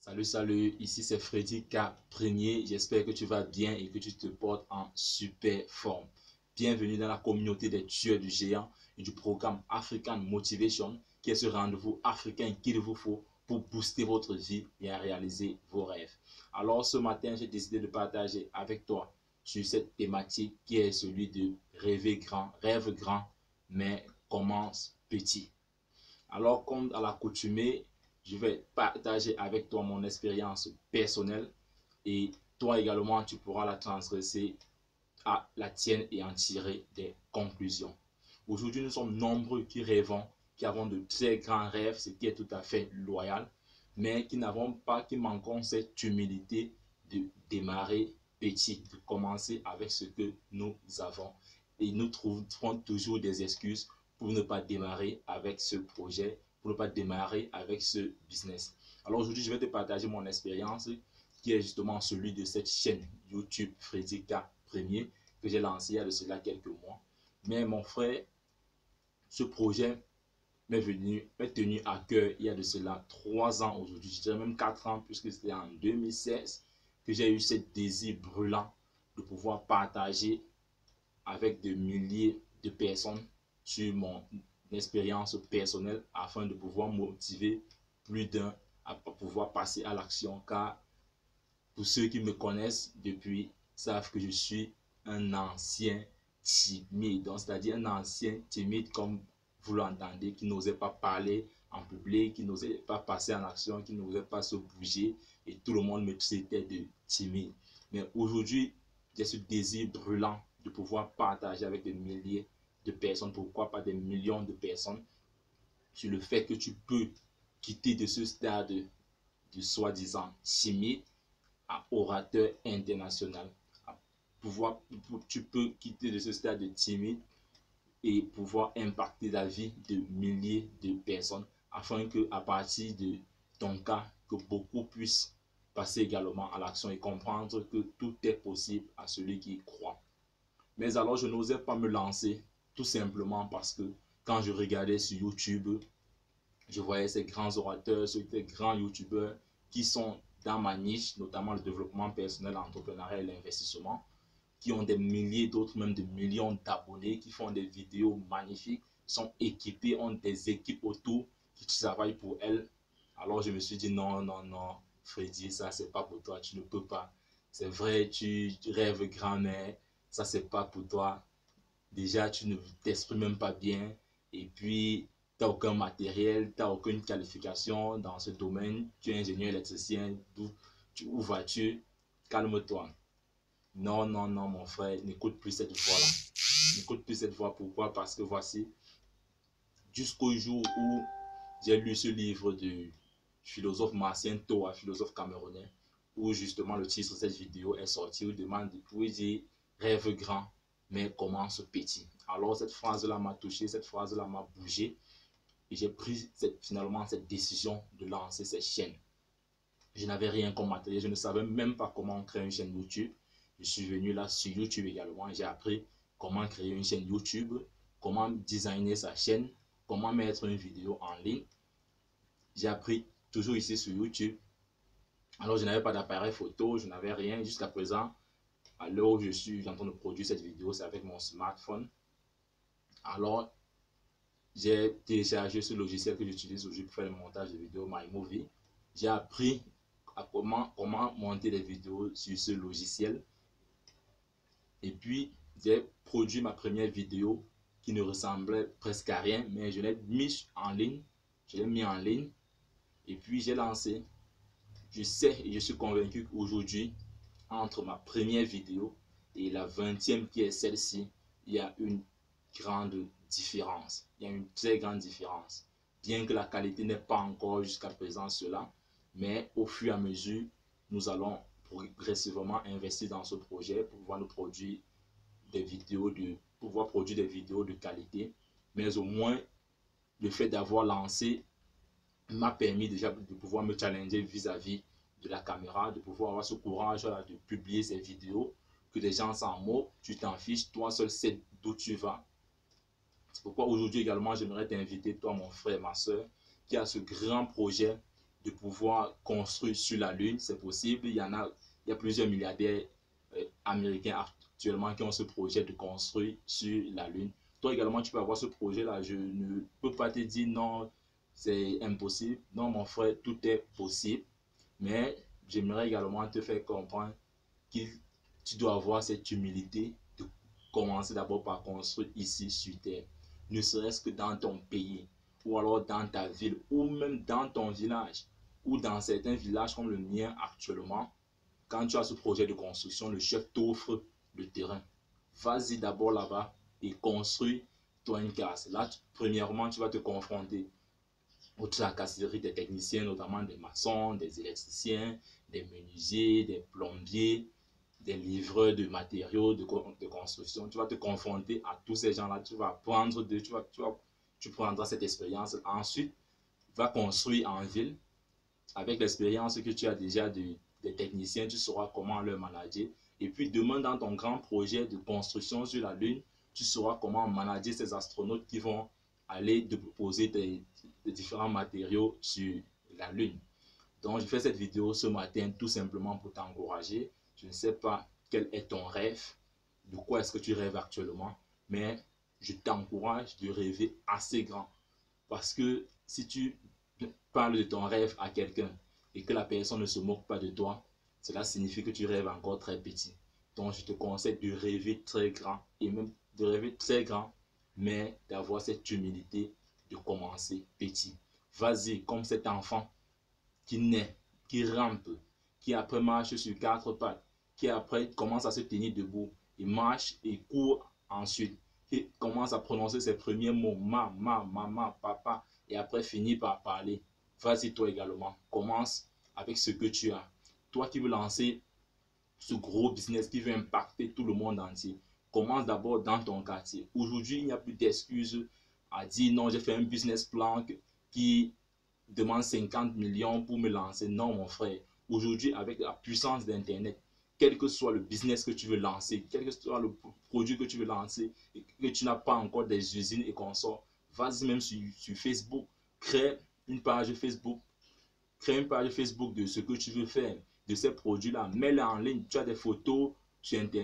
Salut, ici c'est Freddy K. Premier. J'espère que tu vas bien et que tu te portes en super forme. Bienvenue dans la communauté des tueurs du géant et du programme African Motivation, qui est ce rendez-vous africain qu'il vous faut pour booster votre vie et à réaliser vos rêves. Alors ce matin, j'ai décidé de partager avec toi sur cette thématique qui est celui de rêver grand, rêve grand, mais commence petit. Alors comme à l'accoutumée, je vais partager avec toi mon expérience personnelle et toi également, tu pourras la transgresser à la tienne et en tirer des conclusions. Aujourd'hui, nous sommes nombreux qui rêvons, qui avons de très grands rêves, ce qui est tout à fait loyal, mais qui n'avons pas, qui manquons cette humilité de démarrer petit, de commencer avec ce que nous avons. Et nous trouverons toujours des excuses pour ne pas démarrer avec ce projet, pour ne pas démarrer avec ce business. Alors aujourd'hui, je vais te partager mon expérience qui est justement celui de cette chaîne YouTube Freddy K Premier que j'ai lancé il y a de cela quelques mois. Mais mon frère, ce projet m'est tenu à cœur il y a de cela 3 ans aujourd'hui, je dirais même 4 ans, puisque c'était en 2016 que j'ai eu ce désir brûlant de pouvoir partager avec des milliers de personnes sur mon expérience personnelle afin de pouvoir motiver plus d'un à pouvoir passer à l'action, car pour ceux qui me connaissent depuis savent que je suis un ancien timide, donc c'est-à-dire un ancien timide comme vous l'entendez, qui n'osait pas parler en public, qui n'osait pas passer en action, qui n'osait pas se bouger et tout le monde me traitait de timide. Mais aujourd'hui, j'ai ce désir brûlant de pouvoir partager avec des milliers de personnes, pourquoi pas des millions de personnes, sur le fait que tu peux quitter de ce stade de soi-disant timide à orateur international. Tu peux quitter de ce stade de timide et pouvoir impacter la vie de milliers de personnes afin que à partir de ton cas, que beaucoup puissent passer également à l'action et comprendre que tout est possible à celui qui croit. Mais alors je n'osais pas me lancer tout simplement parce que quand je regardais sur YouTube, je voyais ces grands orateurs, ces grands youtubeurs qui sont dans ma niche, notamment le développement personnel, l'entrepreneuriat et l'investissement, qui ont des milliers, d'autres même des millions d'abonnés, qui font des vidéos magnifiques, sont équipés, ont des équipes autour qui travaillent pour elles. Alors je me suis dit non, Freddy, ça c'est pas pour toi, tu ne peux pas. C'est vrai, tu rêves grand, mais ça c'est pas pour toi. Déjà, tu ne t'exprimes même pas bien et puis tu n'as aucun matériel, tu n'as aucune qualification dans ce domaine, tu es ingénieur électricien, où vas-tu? Calme-toi. Non, mon frère, n'écoute plus cette voix-là. N'écoute plus cette voix. Pourquoi? Parce que voici, jusqu'au jour où j'ai lu ce livre du philosophe Martien Toa, philosophe camerounais, où justement le titre de cette vidéo est sorti, où il dit rêve grand, mais commence petit. Alors cette phrase-là m'a touché, cette phrase-là m'a bougé, et j'ai pris finalement cette décision de lancer cette chaîne. Je n'avais rien comme matériel, je ne savais même pas comment créer une chaîne YouTube. Je suis venu là sur YouTube également et j'ai appris comment créer une chaîne YouTube, comment designer sa chaîne, comment mettre une vidéo en ligne. J'ai appris toujours ici sur YouTube. Alors je n'avais pas d'appareil photo, je n'avais rien jusqu'à présent. À l'heure où je suis en train de produire cette vidéo, c'est avec mon smartphone. Alors j'ai téléchargé ce logiciel que j'utilise aujourd'hui pour faire le montage de vidéos, MyMovie. J'ai appris à comment monter des vidéos sur ce logiciel. Et puis, j'ai produit ma première vidéo qui ne ressemblait presque à rien, mais je l'ai mis en ligne. Je l'ai mis en ligne et puis j'ai lancé. Je sais et je suis convaincu qu'aujourd'hui, entre ma première vidéo et la 20e qui est celle-ci, il y a une grande différence. Il y a une très grande différence. Bien que la qualité n'est pas encore jusqu'à présent cela, mais au fur et à mesure, nous allons progressivement investir dans ce projet pour pouvoir nous produire des vidéos de qualité. Mais au moins, le fait d'avoir lancé m'a permis déjà de pouvoir me challenger vis-à-vis de la caméra, de pouvoir avoir ce courage là, de publier ces vidéos, que des gens s'en moquent, tu t'en fiches, toi seul sais d'où tu vas. C'est pourquoi aujourd'hui également, j'aimerais t'inviter, toi mon frère, ma soeur, qui a ce grand projet de pouvoir construire sur la Lune. C'est possible. Il y a plusieurs milliardaires américains actuellement qui ont ce projet de construire sur la Lune. Toi également, tu peux avoir ce projet-là. Je ne peux pas te dire non, c'est impossible. Non, mon frère, tout est possible. Mais j'aimerais également te faire comprendre que tu dois avoir cette humilité de commencer d'abord par construire ici sur Terre. Ne serait-ce que dans ton pays, ou alors dans ta ville, ou même dans ton village, ou dans certains villages comme le mien actuellement. Quand tu as ce projet de construction, le chef t'offre le terrain. Vas-y d'abord là-bas et construis-toi une case. Là, premièrement, tu vas te confronter aux tracasseries des techniciens, notamment des maçons, des électriciens, des menuisiers, des plombiers, des livreurs de matériaux de construction. Tu vas te confronter à tous ces gens-là. Tu vas apprendre, tu prendras cette expérience. Ensuite, va construire en ville. Avec l'expérience que tu as déjà des techniciens, tu sauras comment leur manager. Et puis demain, dans ton grand projet de construction sur la Lune, tu sauras comment manager ces astronautes qui vont aller déposer des différents matériaux sur la Lune. Donc, je fais cette vidéo ce matin tout simplement pour t'encourager. Je ne sais pas quel est ton rêve, de quoi est-ce que tu rêves actuellement, mais je t'encourage de rêver assez grand. Parce que si tu parles de ton rêve à quelqu'un et que la personne ne se moque pas de toi, cela signifie que tu rêves encore très petit. Donc, je te conseille de rêver très grand et même de rêver très grand, mais d'avoir cette humilité de commencer petit. Vas-y, comme cet enfant qui naît, qui rampe, qui après marche sur 4 pattes, qui après commence à se tenir debout, il marche et court ensuite, qui commence à prononcer ses premiers mots, maman, papa, et après finit par parler. Vas-y toi également, commence avec ce que tu as. Toi qui veux lancer ce gros business qui veut impacter tout le monde entier, commence d'abord dans ton quartier. Aujourd'hui, il n'y a plus d'excuses à dire non, j'ai fait un business plan qui demande 50 millions pour me lancer. Non, mon frère. Aujourd'hui, avec la puissance d'Internet, quel que soit le business que tu veux lancer, quel que soit le produit que tu veux lancer, et que tu n'as pas encore des usines et consorts, vas-y même sur Facebook, crée une page Facebook, de ce que tu veux faire, de ces produits-là, mets-les en ligne, tu as des photos sur Internet.